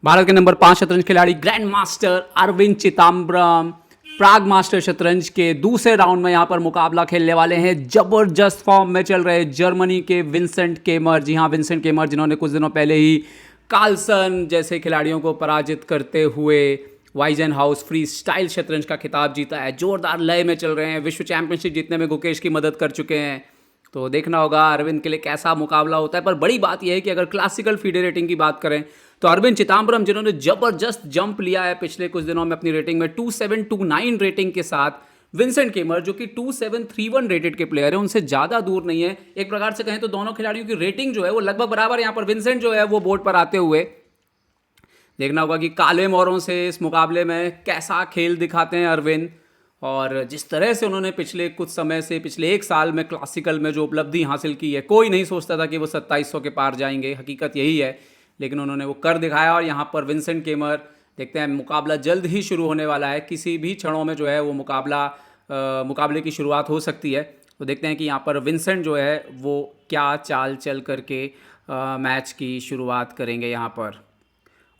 भारत के नंबर 5 शतरंज खिलाड़ी ग्रैंड मास्टर अरविंद चिदम्बरम प्राग मास्टर शतरंज के दूसरे राउंड में यहाँ पर मुकाबला खेलने वाले हैं। जबरदस्त फॉर्म में चल रहे जर्मनी के विंसेंट केमर। जी हाँ, विंसेंट केमर जिन्होंने कुछ दिनों पहले ही कार्लसन जैसे खिलाड़ियों को पराजित करते हुए वाइजन हाउस फ्री स्टाइल शतरंज का खिताब जीता है। जोरदार लय में चल रहे हैं, विश्व चैंपियनशिप जीतने में गुकेश की मदद कर चुके हैं। तो देखना होगा अरविंद के लिए कैसा मुकाबला होता है। पर बड़ी बात यह है कि अगर क्लासिकल फीडे रेटिंग की बात करें तो अरविंद चिदम्बरम जिन्होंने जबरदस्त जंप लिया है पिछले कुछ दिनों में अपनी रेटिंग में 2729 रेटिंग के साथ, विंसेंट केमर जो कि 2731 रेटेड के प्लेयर है उनसे ज़्यादा दूर नहीं है। एक प्रकार से कहें तो दोनों खिलाड़ियों की रेटिंग जो है वो लगभग बराबर है। यहाँ पर विंसेंट जो है वो बोर्ड पर आते हुए देखना होगा कि काले मोरों से इस मुकाबले में कैसा खेल दिखाते हैं अरविंद। और जिस तरह से उन्होंने पिछले कुछ समय से पिछले एक साल में क्लासिकल में जो उपलब्धि हासिल की है, कोई नहीं सोचता था कि वो 2700 के पार जाएंगे, हकीकत यही है, लेकिन उन्होंने वो कर दिखाया। और यहाँ पर विंसेंट केमर देखते हैं मुकाबला जल्द ही शुरू होने वाला है, किसी भी क्षणों में जो है वो मुकाबले की शुरुआत हो सकती है। तो देखते हैं कि यहाँ पर विंसेंट जो है वो क्या चाल चल करके मैच की शुरुआत करेंगे यहाँ पर।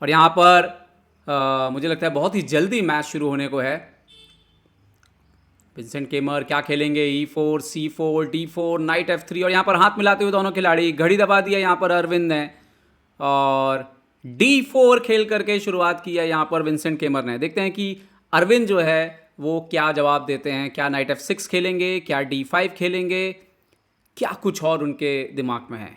और यहाँ पर मुझे लगता है बहुत ही जल्दी मैच शुरू होने को है। विंसेंट केमर क्या खेलेंगे, E4 C4 D4 night F3 और यहाँ पर हाथ मिलाते हुए दोनों खिलाड़ी, घड़ी दबा दिया यहाँ पर अरविंद ने और D4 खेल करके शुरुआत की है यहाँ पर विंसेंट केमर ने। देखते हैं कि अरविंद जो है वो क्या जवाब देते हैं। क्या नाइट F6 खेलेंगे, क्या D5 खेलेंगे, क्या कुछ और उनके दिमाग में है।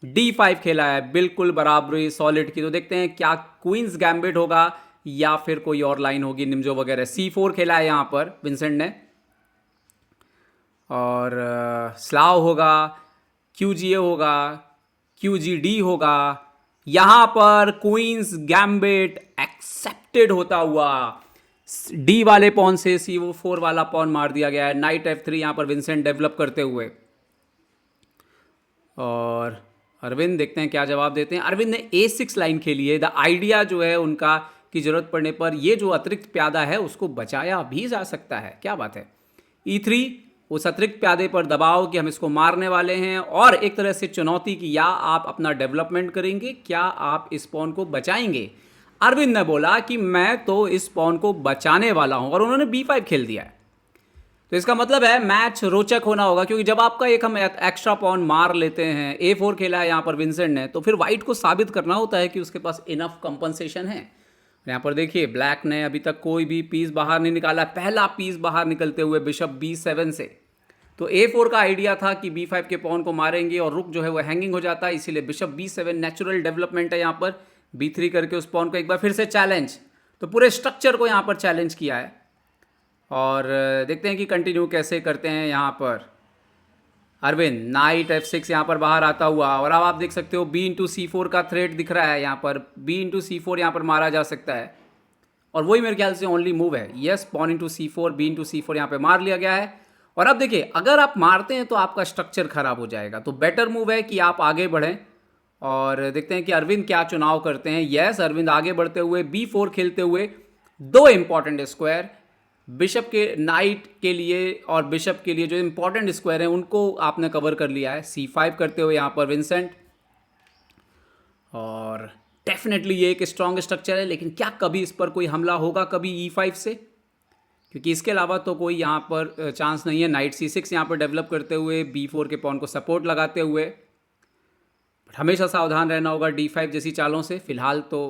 D5 खेला है, बिल्कुल बराबरी सॉलिड की। तो देखते हैं क्या क्वींस गैम्बिट होगा या फिर कोई और लाइन होगी, निम्जो वगैरह। C4 खेला है यहाँ पर विंसेंट ने और स्लाव होगा, QGA होगा, QGD होगा। यहाँ पर क्वींस गैम्बिट एक्सेप्टेड होता हुआ D वाले पॉन से C4 वाला पॉन मार दिया गया है। नाइट F3 यहाँ पर विंसेंट डेवलप करते हुए और अरविंद देखते हैं क्या जवाब देते हैं। अरविंद ने A6 लाइन खेली है। द आइडिया जो है उनका कि जरूरत पड़ने पर ये जो अतिरिक्त प्यादा है उसको बचाया भी जा सकता है। क्या बात है। E3 उस अतिरिक्त प्यादे पर दबाव कि हम इसको मारने वाले हैं और एक तरह से चुनौती की या आप अपना डेवलपमेंट करेंगे, क्या आप इस पॉन को बचाएंगे। अरविंद ने बोला कि मैं तो इस पॉन को बचाने वाला हूं और उन्होंने B5 खेल दिया है। तो इसका मतलब है मैच रोचक होना होगा, क्योंकि जब आपका एक हम एक्स्ट्रा पॉन मार लेते हैं, A4 खेला है यहाँ पर विंसेंट ने, तो फिर वाइट को साबित करना होता है कि उसके पास इनफ कंपनसेशन है। यहाँ पर देखिए ब्लैक ने अभी तक कोई भी पीस बाहर नहीं निकाला, पहला पीस बाहर निकलते हुए बिशप B7 से। तो A4 का आइडिया था कि B5 के पॉन को मारेंगे और रुक जो है वो हैंगिंग हो जाता है, इसीलिए बिशप B7 नेचुरल डेवलपमेंट है। यहाँ पर B3 करके उस पॉन को एक बार फिर से चैलेंज, तो पूरे स्ट्रक्चर को यहाँ पर चैलेंज किया है। और देखते हैं कि कंटिन्यू कैसे करते हैं यहाँ पर अरविंद। नाइट F6 यहाँ पर बाहर आता हुआ और अब आप देख सकते हो B/C4 का थ्रेट दिख रहा है। यहाँ पर B/C4 यहाँ पर मारा जा सकता है और वही मेरे ख्याल से ओनली मूव है। यस, pawn/C4 B/C4 यहाँ पे मार लिया गया है। और अब देखिए अगर आप मारते हैं तो आपका स्ट्रक्चर खराब हो जाएगा, तो बेटर मूव है कि आप आगे बढ़ें। और देखते हैं कि अरविंद क्या चुनाव करते हैं। यस, अरविंद आगे बढ़ते हुए B4 खेलते हुए दो इंपॉर्टेंट स्क्वायर बिशप के नाइट के लिए और बिशप के लिए जो इंपॉर्टेंट स्क्वायर हैं उनको आपने कवर कर लिया है। C5 करते हुए यहाँ पर विंसेंट, और डेफिनेटली ये एक स्ट्रॉन्ग स्ट्रक्चर है, लेकिन क्या कभी इस पर कोई हमला होगा कभी E5 से, क्योंकि इसके अलावा तो कोई यहाँ पर चांस नहीं है। नाइट C6 यहाँ पर डेवलप करते हुए B4 के पॉन को सपोर्ट लगाते हुए, बट हमेशा सावधान रहना होगा D5 जैसी चालों से। फिलहाल तो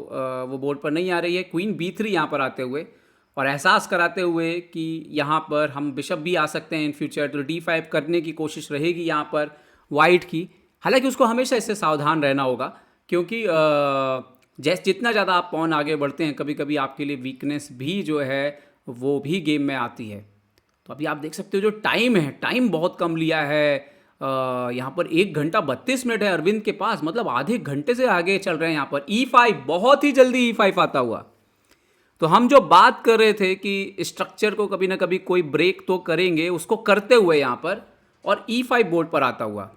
वो बोर्ड पर नहीं आ रही है। क्वीन B3 यहाँ पर आते हुए और एहसास कराते हुए कि यहाँ पर हम बिशप भी आ सकते हैं इन फ्यूचर, तो D5 करने की कोशिश रहेगी यहाँ पर वाइट की। हालांकि उसको हमेशा इससे सावधान रहना होगा, क्योंकि जितना ज़्यादा आप पॉन आगे बढ़ते हैं कभी कभी आपके लिए वीकनेस भी जो है वो भी गेम में आती है। तो अभी आप देख सकते हो जो टाइम है, टाइम बहुत कम लिया है। यहाँ पर 1 घंटा 32 मिनट है अरविंद के पास, मतलब आधे घंटे से आगे चल रहे हैं। यहाँ पर E5 बहुत ही जल्दी E5 आता हुआ। तो हम जो बात कर रहे थे कि स्ट्रक्चर को कभी ना कभी कोई ब्रेक तो करेंगे, उसको करते हुए यहाँ पर और E5 बोर्ड पर आता हुआ।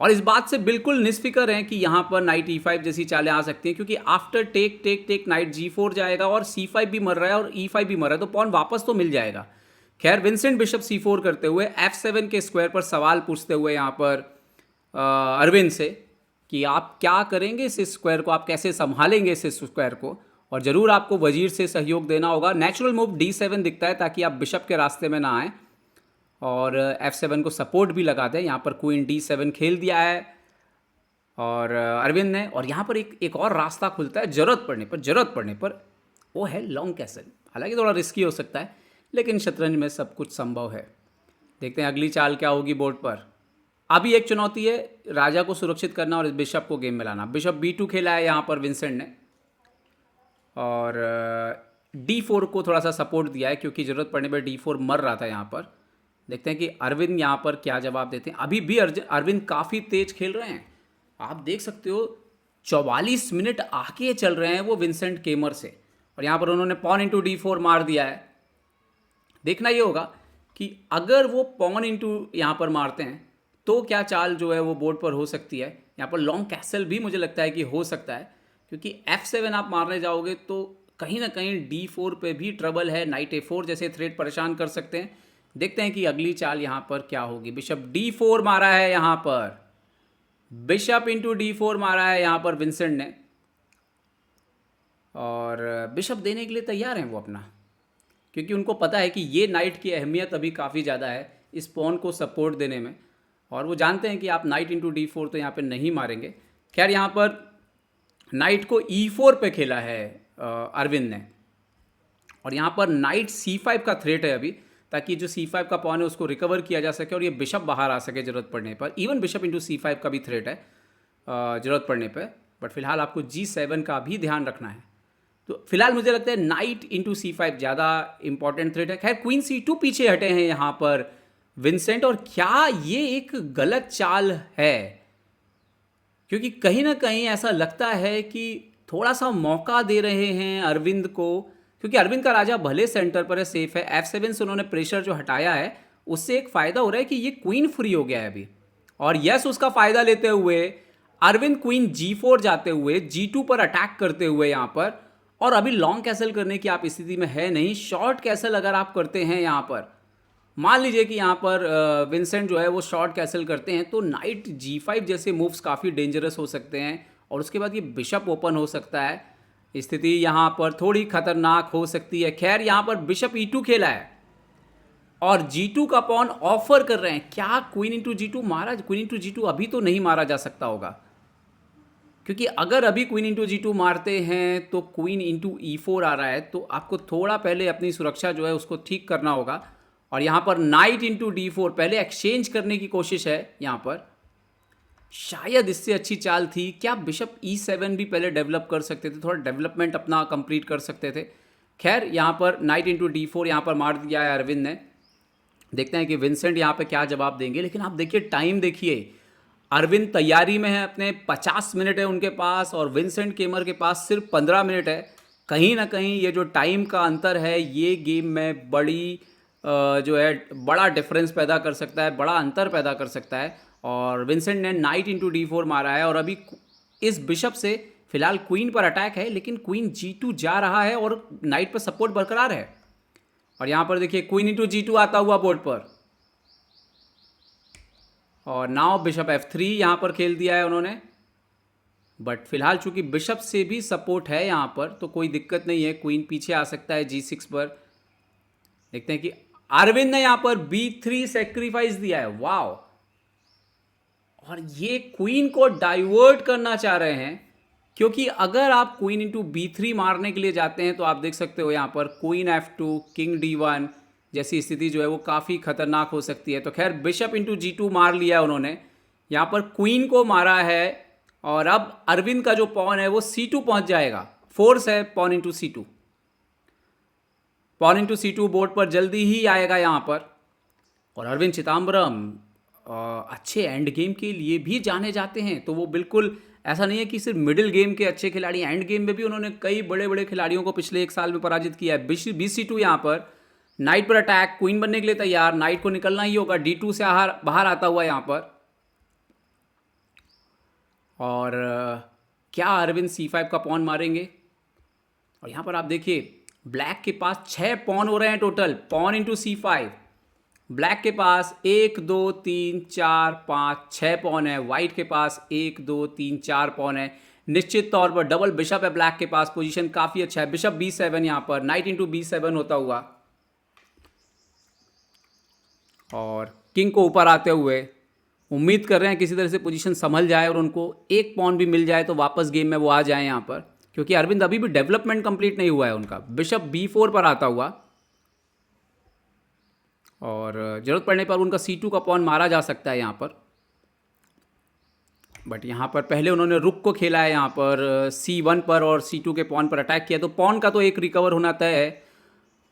और इस बात से बिल्कुल निस्फिकर हैं कि यहाँ पर नाइट E5 जैसी चालें आ सकती हैं, क्योंकि after take take take knight G4 जाएगा और C5 भी मर रहा है और E5 भी मर रहा है, तो पॉन वापस तो मिल जाएगा। खैर विंसेंट बिशप C4 करते हुए F7 के स्क्वायर पर सवाल पूछते हुए यहाँ पर अरविंद से कि आप क्या करेंगे इस स्क्वायर को, आप कैसे संभालेंगे इस स्क्वायर को। और ज़रूर आपको वजीर से सहयोग देना होगा। नेचुरल मूव D7 दिखता है ताकि आप बिशप के रास्ते में ना आए, और F7 को सपोर्ट भी लगा दें। यहाँ पर क्वीन D7 खेल दिया है और अरविंद ने, और यहाँ पर एक और रास्ता खुलता है ज़रूरत पड़ने पर, वो है लॉन्ग कैसल। हालांकि थोड़ा रिस्की हो सकता है, लेकिन शतरंज में सब कुछ संभव है। देखते हैं अगली चाल क्या होगी बोर्ड पर। अभी एक चुनौती है राजा को सुरक्षित करना और इस बिशप को गेम में लाना। बिशप B2 खेला है यहाँ पर विंसेंट ने, और D4 को थोड़ा सा सपोर्ट दिया है क्योंकि ज़रूरत पड़ने पर D4 मर रहा था यहाँ पर। देखते हैं कि अरविंद यहाँ पर क्या जवाब देते हैं। अभी भी अरविंद काफ़ी तेज खेल रहे हैं, आप देख सकते हो 44 मिनट आगे चल रहे हैं वो विंसेंट केमर से। और यहाँ पर उन्होंने पॉन इंटू D4 मार दिया है। देखना ये होगा कि अगर वो पॉन इंटू यहाँ पर मारते हैं तो क्या चाल जो है वो बोर्ड पर हो सकती है। यहाँ पर लॉन्ग कैसल भी मुझे लगता है कि हो सकता है, क्योंकि F7 आप मारने जाओगे तो कहीं ना कहीं D4 पे भी ट्रबल है। नाइट A4 जैसे थ्रेड परेशान कर सकते हैं। देखते हैं कि अगली चाल यहाँ पर क्या होगी। बिशप D4 मारा है यहाँ पर, बिशप इंटू D4 मारा है यहाँ पर विंसेंट ने, और बिशप देने के लिए तैयार हैं वो अपना, क्योंकि उनको पता है कि ये नाइट की अहमियत अभी काफ़ी ज़्यादा है इस पॉन को सपोर्ट देने में, और वो जानते हैं कि आप नाइट इंटू D4 तो यहाँ पे नहीं मारेंगे। खैर यहाँ पर नाइट को E4 पे खेला है अरविंद ने, और यहाँ पर नाइट C5 का थ्रेट है अभी, ताकि जो C5 का पॉन है उसको रिकवर किया जा सके और ये बिशप बाहर आ सके ज़रूरत पड़ने पर। इवन बिशप इंटू C5 का भी थ्रेट है ज़रूरत पड़ने पर, बट फिलहाल आपको G7 का भी ध्यान रखना है। तो फिलहाल मुझे लगता है नाइट इंटू C5 ज़्यादा इंपॉर्टेंट थ्रेट है। खैर क्वीन C2 पीछे हटे हैं यहाँ पर विंसेंट, और क्या ये एक गलत चाल है, क्योंकि कहीं ना कहीं ऐसा लगता है कि थोड़ा सा मौका दे रहे हैं अरविंद को, क्योंकि अरविंद का राजा भले सेंटर पर है, सेफ है। F7 से उन्होंने प्रेशर जो हटाया है उससे एक फ़ायदा हो रहा है कि ये क्वीन फ्री हो गया है अभी, और यस उसका फ़ायदा लेते हुए अरविंद क्वीन G4 जाते हुए G2 पर अटैक करते हुए यहाँ पर, और अभी लॉन्ग कैसल करने की आप स्थिति में है नहीं। शॉर्ट कैसल अगर आप करते हैं यहाँ पर, मान लीजिए कि यहाँ पर विंसेंट जो है वो शॉर्ट कैसल करते हैं, तो नाइट G5 जैसे मूव्स काफ़ी डेंजरस हो सकते हैं, और उसके बाद ये बिशप ओपन हो सकता है। स्थिति यहाँ पर थोड़ी खतरनाक हो सकती है। खैर यहाँ पर बिशप E2 खेला है और G2 का पॉन ऑफर कर रहे हैं। क्या क्वीन इंटू G2 मारा? क्वीन इंटू G2 अभी तो नहीं मारा जा सकता होगा, क्योंकि अगर अभी क्वीन इंटू G2 मारते हैं तो क्वीन इंटू E4 आ रहा है, तो आपको थोड़ा पहले अपनी सुरक्षा जो है उसको ठीक करना होगा। और यहाँ पर नाइट इंटू D4 पहले एक्सचेंज करने की कोशिश है यहाँ पर, शायद इससे अच्छी चाल थी। क्या बिशप E7 भी पहले डेवलप कर सकते थे, थोड़ा डेवलपमेंट अपना कंप्लीट कर सकते थे। खैर यहाँ पर नाइट इंटू D4 यहाँ पर मार दिया है अरविंद ने। देखते हैं कि विंसेंट यहाँ पे क्या जवाब देंगे, लेकिन आप देखिए टाइम देखिए, अरविंद तैयारी में है अपने, 50 मिनट है उनके पास, और विंसेंट केमर के पास सिर्फ 15 मिनट है। कहीं ना कहीं ये जो टाइम का अंतर है ये गेम में बड़ी जो है बड़ा डिफरेंस पैदा कर सकता है, बड़ा अंतर पैदा कर सकता है। और विंसेंट ने नाइट इंटू D4 मारा है, और अभी इस बिशप से फिलहाल क्वीन पर अटैक है, लेकिन क्वीन G2 जा रहा है और नाइट पर सपोर्ट बरकरार है। और यहाँ पर देखिए क्वीन इंटू G2 आता हुआ बोर्ड पर, और नाउ बिशप F3 यहाँ पर खेल दिया है उन्होंने। बट फिलहाल चूंकि बिशप से भी सपोर्ट है यहाँ पर तो कोई दिक्कत नहीं है, क्वीन पीछे आ सकता है G6 पर। देखते हैं कि अरविंद ने यहाँ पर B3 सेक्रीफाइस दिया है, वाओ। और ये क्वीन को डाइवर्ट करना चाह रहे हैं, क्योंकि अगर आप क्वीन इंटू B3 मारने के लिए जाते हैं तो आप देख सकते हो यहाँ पर क्वीन F2 किंग D1 जैसी स्थिति जो है वो काफ़ी खतरनाक हो सकती है। तो खैर बिशप इंटू G2 मार लिया है उन्होंने, यहाँ पर क्वीन को मारा है, और अब अरविंद का जो पॉन है वो C2 पहुंच जाएगा। फोर्स है pawn into C2, pawn into C2 board पर जल्दी ही आएगा यहाँ पर। और अरविंद चिदम्बरम अच्छे एंड गेम के लिए भी जाने जाते हैं, तो वो बिल्कुल ऐसा नहीं है कि सिर्फ मिडिल गेम के अच्छे खिलाड़ी, एंड गेम में भी उन्होंने कई बड़े बड़े खिलाड़ियों को पिछले एक साल में पराजित किया है। BC2 यहाँ पर नाइट पर अटैक, क्वीन बनने के लिए तैयार, नाइट को निकलना ही होगा, D2 से बाहर आता हुआ यहाँ पर। और क्या अरविंद C5 का पॉन मारेंगे? और यहाँ पर आप देखिए ब्लैक के पास 6 पॉन हो रहे हैं total, pawn into C5, black के पास 1 2 3 4 5 6 पॉन है, वाइट के पास 1 2 3 4 पॉन है। निश्चित तौर पर डबल बिशप है ब्लैक के पास, पोजीशन काफ़ी अच्छा है। बिशप B7 यहाँ पर नाइट इंटू B7 होता हुआ, और किंग को ऊपर आते हुए उम्मीद कर रहे हैं किसी तरह से पोजीशन संभल जाए और उनको एक पॉन भी मिल जाए तो वापस गेम में वो आ जाए यहाँ पर, क्योंकि अरविंद अभी भी डेवलपमेंट कंप्लीट नहीं हुआ है उनका। बिशप B4 पर आता हुआ, और ज़रूरत पड़ने पर उनका C2 का पॉन मारा जा सकता है यहाँ पर, बट यहाँ पर पहले उन्होंने रुक को खेला है यहाँ पर C1 पर और C2 के पॉन पर अटैक किया, तो पॉन का तो एक रिकवर होना तय है।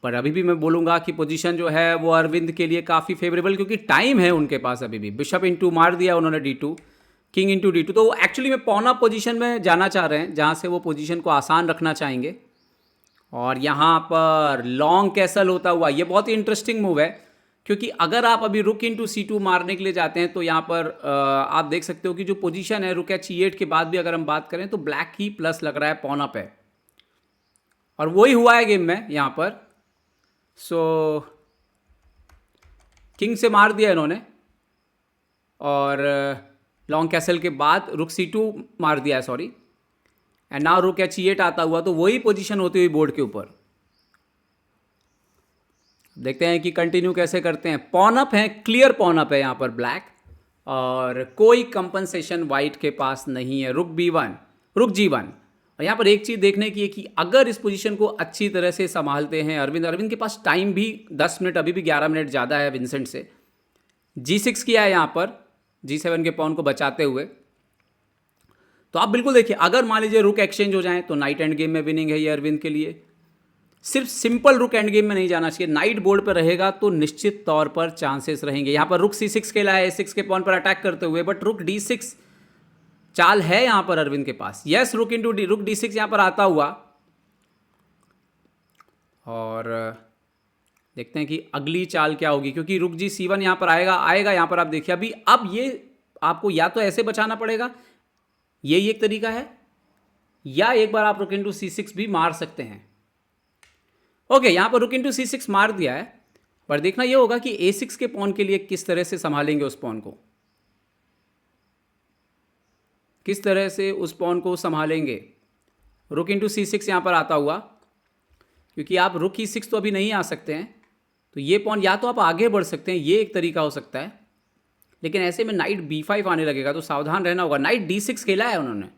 पर अभी भी मैं बोलूँगा कि पोजीशन जो है वो अरविंद के लिए काफ़ी फेवरेबल, क्योंकि टाइम है उनके पास अभी भी। बिशप इंटू मार दिया उन्होंने D2, किंग इंटू D2, तो वो एक्चुअली में पॉन अप पोजीशन में जाना चाह रहे हैं जहाँ से वो पोजीशन को आसान रखना चाहेंगे। और यहाँ पर लॉन्ग कैसल होता हुआ, ये बहुत ही इंटरेस्टिंग मूव है, क्योंकि अगर आप अभी रुक इंटू C2 मारने के लिए जाते हैं तो यहाँ पर आप देख सकते हो कि जो पोजीशन है रुक H8 के बाद भी अगर हम बात करें तो ब्लैक ही प्लस लग रहा है, पॉन अप है, और वही हुआ है गेम में यहाँ पर। सो किंग से मार दिया इन्होंने, और लॉन्ग कैसल के बाद रुक C2 मार दिया है, सॉरी, एंड नाउ रुक H8 आता हुआ, तो वही पोजीशन होती हुई बोर्ड के ऊपर। देखते हैं कि कंटिन्यू कैसे करते हैं। पॉन अप है, क्लियर पॉन अप है यहाँ पर ब्लैक, और कोई कंपनसेशन वाइट के पास नहीं है। रुक B1, रुक G1, और यहाँ पर एक चीज़ देखने की है कि अगर इस पोजीशन को अच्छी तरह से संभालते हैं अरविंद के पास टाइम भी 10 मिनट, अभी भी 11 मिनट ज़्यादा है विंसेंट से। G6 किया है यहाँ पर G7 के पॉन को बचाते हुए, तो आप बिल्कुल देखिए, अगर मान लीजिए रुक एक्सचेंज हो जाए तो नाइट एंड गेम में विनिंग है ये अरविंद के लिए। सिर्फ सिंपल रुक एंड गेम में नहीं जाना चाहिए, नाइट बोर्ड पर रहेगा तो निश्चित तौर पर चांसेस रहेंगे। यहाँ पर रुक C6 खेला है A6 के पॉन पर अटैक करते हुए, बट रुक D6 चाल है यहाँ पर अरविंद के पास। यस, रुक इंटू रुक D6 यहाँ पर आता हुआ, और देखते हैं कि अगली चाल क्या होगी, क्योंकि रुक G7 यहाँ पर आएगा यहाँ पर। आप देखिए अभी, अब ये आपको या तो ऐसे बचाना पड़ेगा, यही एक तरीका है, या एक बार आप रुक इंटू C6 भी मार सकते हैं। ओके, यहाँ पर रुक इंटू C6 मार दिया है, पर देखना ये होगा कि A6 के पॉन के लिए किस तरह से संभालेंगे उस पॉन को, किस तरह से उस पॉन को संभालेंगे। रुक इंटू C6 यहाँ पर आता हुआ, क्योंकि आप रुक E6 तो अभी नहीं आ सकते हैं, तो ये पॉन या तो आप आगे बढ़ सकते हैं, ये एक तरीका हो सकता है, लेकिन ऐसे में नाइट B5 आने लगेगा तो सावधान रहना होगा। नाइट D6 खेला है उन्होंने,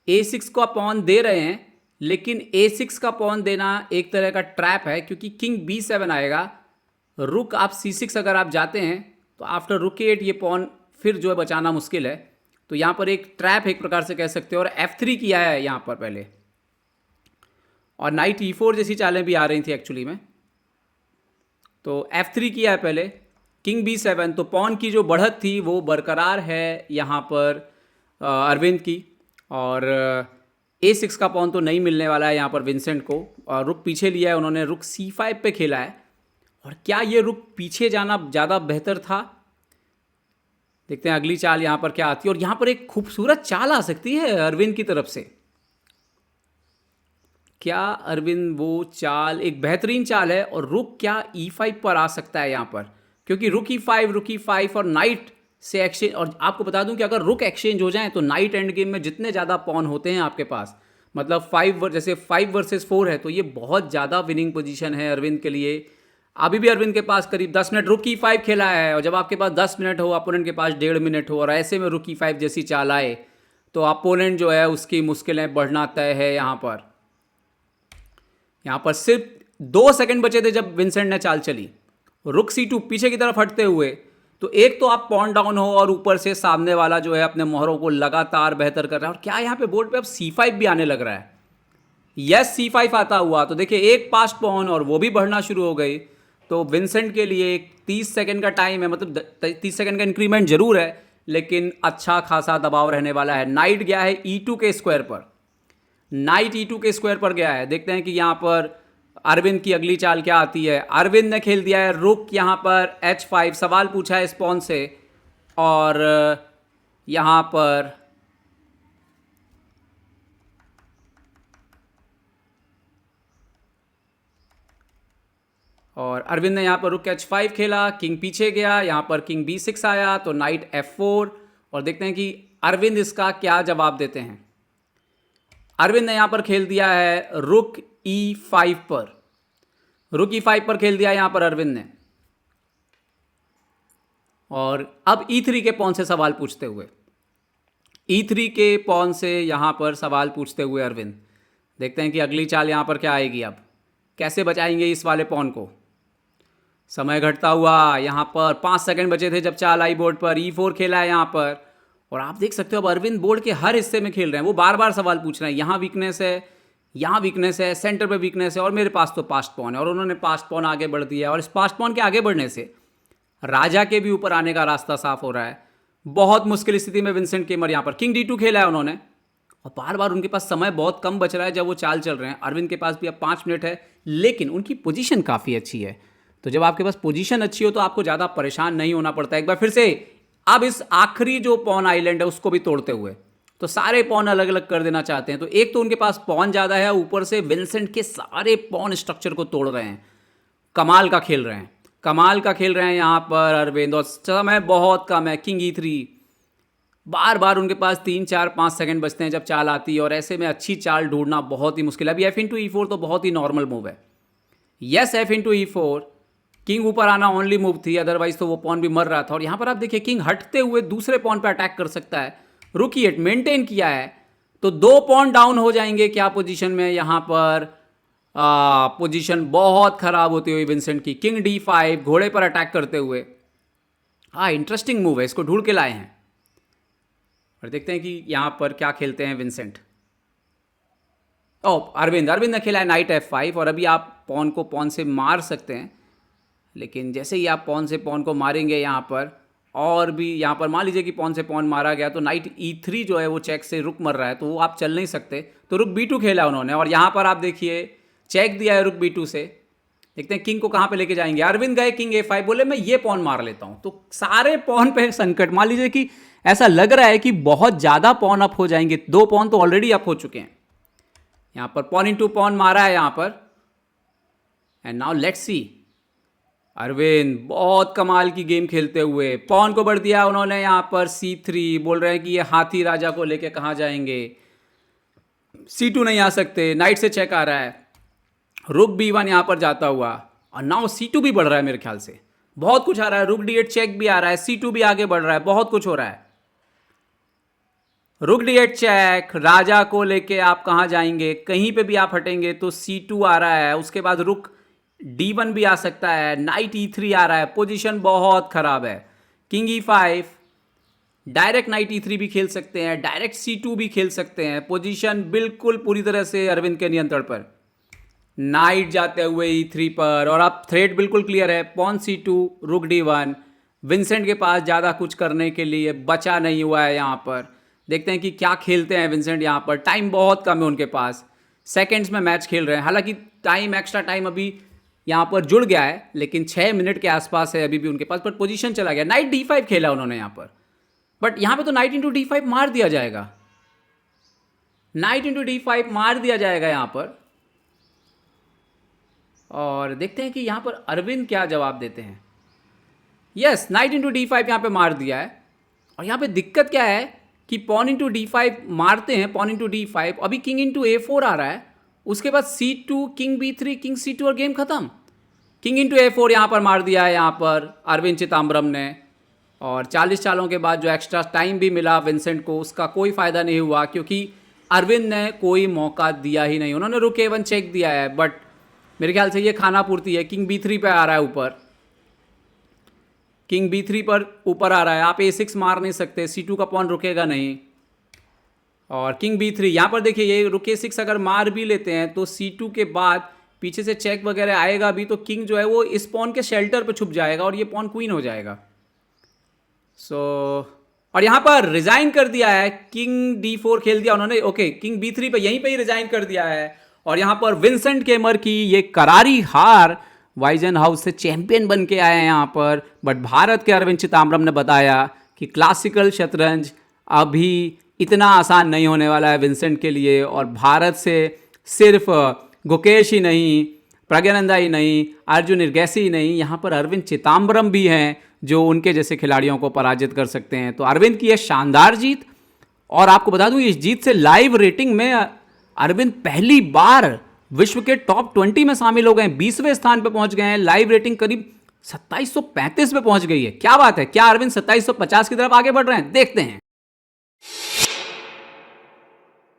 A6 को आप पॉन दे रहे हैं, लेकिन A6 का पॉन देना एक तरह का ट्रैप है, क्योंकि किंग B7 आएगा, रुक आप C6 अगर आप जाते हैं तो आफ्टर रुक 8 ये पॉन फिर जो है बचाना मुश्किल है, तो यहाँ पर एक ट्रैप एक प्रकार से कह सकते हो। और F3 किया है यहाँ पर पहले, और नाइट E4 जैसी चालें भी आ रही थी एक्चुअली में, तो F3 किया है पहले, किंग B7, तो पॉन की जो बढ़त थी वो बरकरार है यहाँ पर अरविंद की, और A6 का पॉन तो नहीं मिलने वाला है यहाँ पर विंसेंट को, और रुक पीछे लिया है उन्होंने, रुक C5 पे खेला है। और क्या ये रुक पीछे जाना ज़्यादा बेहतर था, देखते हैं अगली चाल यहाँ पर क्या आती है। और यहाँ पर एक खूबसूरत चाल आ सकती है अरविंद की तरफ से, क्या अरविंद वो चाल एक बेहतरीन चाल है, और रुक क्या E5 पर आ सकता है यहाँ पर, क्योंकि रुक E5 और नाइट से एक्सचेंज। और आपको बता दूं कि अगर रुक एक्सचेंज हो जाए तो नाइट एंड गेम में जितने ज़्यादा पॉन होते हैं आपके पास, मतलब जैसे 5 वर्सेस 4 है, तो ये बहुत ज़्यादा विनिंग पोजीशन है अरविंद के लिए। अभी भी अरविंद के पास करीब 10 मिनट रुक E5 खेला है, और जब आपके पास 10 मिनट हो, अपोनेंट के पास 1.5 मिनट हो, और ऐसे में रुक E5 जैसी चाल आए तो अपोनेंट जो है उसकी मुश्किलें बढ़ना तय है। यहाँ पर सिर्फ 2 सेकंड बचे थे जब विंसेंट ने चाल चली, रुक C2 पीछे की तरफ हटते हुए, तो एक तो आप पॉन डाउन हो और ऊपर से सामने वाला जो है अपने मोहरों को लगातार बेहतर कर रहा है। और क्या यहाँ पे बोर्ड पे अब C5 भी आने लग रहा है, यस C5 आता हुआ, तो देखिए एक पास्ट पॉन और वो भी बढ़ना शुरू हो गई। तो विंसेंट के लिए एक 30 सेकंड का टाइम है, मतलब 30 सेकंड का इंक्रीमेंट जरूर है, लेकिन अच्छा खासा दबाव रहने वाला है। नाइट गया है E2 के स्क्वायर पर, नाइट E2 के स्क्वायर पर गया है। देखते हैं कि यहाँ पर अरविंद की अगली चाल क्या आती है। अरविंद ने खेल दिया है रुक यहाँ पर H5, सवाल पूछा है स्पॉन से, और यहाँ पर और अरविंद ने यहाँ पर रुक H5 खेला, किंग पीछे गया, यहाँ पर किंग B6 आया तो नाइट F4। और देखते हैं कि अरविंद इसका क्या जवाब देते हैं। अरविंद ने यहाँ पर खेल दिया है रुक E5 पर, रुक E5 पर खेल दिया यहाँ पर अरविंद ने। और अब E3 के पॉन से सवाल पूछते हुए, E3 के पॉन से यहाँ पर सवाल पूछते हुए अरविंद, देखते हैं कि अगली चाल यहाँ पर क्या आएगी। अब कैसे बचाएंगे इस वाले पॉन को। समय घटता हुआ, यहाँ पर 5 सेकंड बचे थे जब चाल आई बोर्ड पर। E4 खेला है यहाँ पर और आप देख सकते हो अब अरविंद बोर्ड के हर हिस्से में खेल रहे हैं। वो बार बार सवाल पूछ रहे हैं, यहाँ वीकनेस है, यहाँ वीकनेस है, सेंटर पे वीकनेस है और मेरे पास तो पास्ट पॉन है। और उन्होंने पास्ट पॉन आगे बढ़ दिया और इस पास्ट पॉन के आगे बढ़ने से राजा के भी ऊपर आने का रास्ता साफ हो रहा है। बहुत मुश्किल स्थिति में विंसेंट केमर यहाँ पर किंग D2 खेला है उन्होंने और बार बार उनके पास समय बहुत कम बच रहा है जब वो चाल चल रहे हैं। अरविंद के पास भी अब 5 मिनट है लेकिन उनकी पोजीशन काफ़ी अच्छी है। तो जब आपके पास पोजीशन अच्छी हो तो आपको ज़्यादा परेशान नहीं होना पड़ता। एक बार फिर से अब इस आखिरी जो पॉन आइलैंड है उसको भी तोड़ते हुए तो सारे पॉन अलग अलग कर देना चाहते हैं। तो एक तो उनके पास पॉन ज़्यादा है, ऊपर से विंसेंट के सारे पॉन स्ट्रक्चर को तोड़ रहे हैं। कमाल का खेल रहे हैं, कमाल का खेल रहे हैं यहाँ पर अरविंद। और समय बहुत कम है, किंग E3। बार बार उनके पास 3 4 5 सेकंड बचते हैं जब चाल आती है और ऐसे में अच्छी चाल ढूंढना बहुत ही मुश्किल है। अभी F/E4 तो बहुत ही नॉर्मल मूव है। यस, F/E4 किंग ऊपर आना ओनली मूव थी, अदरवाइज तो वो पॉन भी मर रहा था। और यहाँ पर आप देखिए किंग हटते हुए दूसरे पॉन पे अटैक कर सकता है। रुक E8 मेंटेन किया है तो 2 पॉन डाउन हो जाएंगे क्या पोजीशन में। यहाँ पर पोजीशन बहुत खराब होती हुई विंसेंट की। किंग D5 घोड़े पर अटैक करते हुए, इंटरेस्टिंग मूव है, इसको ढूंढ के लाए हैं। और देखते हैं कि यहाँ पर क्या खेलते हैं विंसेंट। अरविंद ने खेला है नाइट F5 और अभी आप पॉन को पॉन से मार सकते हैं, लेकिन जैसे ही आप पॉन से पॉन को मारेंगे यहाँ पर, और भी यहाँ पर मान लीजिए कि पॉन से पॉन मारा गया तो नाइट E3 जो है वो चेक से रुक मर रहा है तो वो आप चल नहीं सकते। तो रुक B2 खेला उन्होंने और यहाँ पर आप देखिए चेक दिया है रुक B2 से। देखते हैं किंग को कहाँ पे लेके जाएंगे। अरविंद गए किंग A5, बोले मैं ये पॉन मार लेता हूँ। तो सारे पॉन पे संकट। मान लीजिए कि ऐसा लग रहा है कि बहुत ज़्यादा पॉन अप हो जाएंगे। 2 पॉन तो ऑलरेडी अप हो चुके हैं। यहाँ पर पॉन इंटू पॉन मारा है यहाँ पर। And now let's see, Arvind बहुत कमाल की गेम खेलते हुए पॉन को बढ़ दिया उन्होंने यहाँ पर C3। बोल रहे हैं कि ये हाथी राजा को लेके कहाँ जाएंगे। C2 नहीं आ सकते, नाइट से चेक आ रहा है। रुक B1 यहाँ पर जाता हुआ और नाउ C2 भी बढ़ रहा है मेरे ख्याल से। बहुत कुछ आ रहा है, रुक D8 चेक भी आ रहा है, C2 भी आगे बढ़ रहा है, बहुत कुछ हो रहा है। रुक D8 चेक, राजा को लेके आप कहाँ जाएंगे। कहीं पे भी आप हटेंगे तो C2 आ रहा है, उसके बाद रुक D1 भी आ सकता है, नाइट E3 आ रहा है। पोजीशन बहुत खराब है। King E5, direct night E3 भी खेल सकते हैं, डायरेक्ट C2 भी खेल सकते हैं। पोजीशन बिल्कुल पूरी तरह से अरविंद के नियंत्रण पर। नाइट जाते हुए E3 पर और अब थ्रेड बिल्कुल क्लियर है। पॉन C2, रुक D1। विंसेंट के पास ज़्यादा कुछ करने के लिए बचा नहीं हुआ है यहाँ पर। देखते हैं कि क्या खेलते हैं विंसेंट यहाँ पर। टाइम बहुत कम है उनके पास, सेकेंड्स में मैच खेल रहे हैं। हालांकि टाइम, एक्स्ट्रा टाइम अभी यहाँ पर जुड़ गया है लेकिन 6 मिनट के आसपास है अभी भी उनके पास, पर पोजीशन चला गया। नाइट D5 खेला उन्होंने यहाँ पर, बट यहाँ पे तो नाइट इंटू D5 मार दिया जाएगा। नाइट इंटू D5 मार दिया जाएगा यहाँ पर। और देखते हैं कि यहाँ पर अरविंद क्या जवाब देते हैं। यस, नाइट इंटू D5 यहाँ पे मार दिया है। और यहाँ पे दिक्कत क्या है कि पॉन इंटू D5 मारते हैं, पॉन इंटू D5। अभी किंग इंटू A4 आ रहा है, उसके बाद C2, king B3, king C2 और गेम खत्म। किंग इंटू A4 यहाँ पर मार दिया है यहाँ पर अरविंद चिदम्बरम ने। और 40 चालों के बाद जो एक्स्ट्रा टाइम भी मिला विंसेंट को, उसका कोई फ़ायदा नहीं हुआ क्योंकि अरविंद ने कोई मौका दिया ही नहीं। उन्होंने रुक A1 चेक दिया है, बट मेरे ख्याल से ये खाना पूर्ति है। किंग B3 पे आ रहा है ऊपर, किंग B3 पर ऊपर आ रहा है। आप A6 मार नहीं सकते, C2 का पॉन रुकेगा नहीं। और किंग B3 यहाँ पर देखिए, ये रुक A6 अगर मार भी लेते हैं तो C2 के बाद पीछे से चेक वगैरह आएगा भी तो किंग जो है वो इस पॉन के शेल्टर पे छुप जाएगा और ये पॉन क्वीन हो जाएगा। और यहाँ पर रिजाइन कर दिया है, किंग D4 खेल दिया उन्होंने। ओके, किंग B3 पे यहीं पे ही रिजाइन कर दिया है। और यहाँ पर विंसेंट केमर की ये करारी हार, वाइजन हाउस से चैंपियन बन के आए हैं यहाँ पर। बट भारत के अरविंद चिदम्बरम ने बताया कि क्लासिकल शतरंज अभी इतना आसान नहीं होने वाला है विंसेंट के लिए। और भारत से सिर्फ गुकेश ही नहीं, प्रज्ञानंदा ही नहीं, अर्जुन इरगैसी ही नहीं, यहाँ पर अरविंद चिदम्बरम भी हैं जो उनके जैसे खिलाड़ियों को पराजित कर सकते हैं। तो अरविंद की यह शानदार जीत, और आपको बता दूं इस जीत से लाइव रेटिंग में अरविंद पहली बार विश्व के टॉप 20 में शामिल हो गए, 20वें स्थान पे पहुंच गए हैं। लाइव रेटिंग करीब 2735 पे पहुंच गई है। क्या बात है, क्या अरविंद 2750 की तरफ आगे बढ़ रहे हैं? देखते हैं।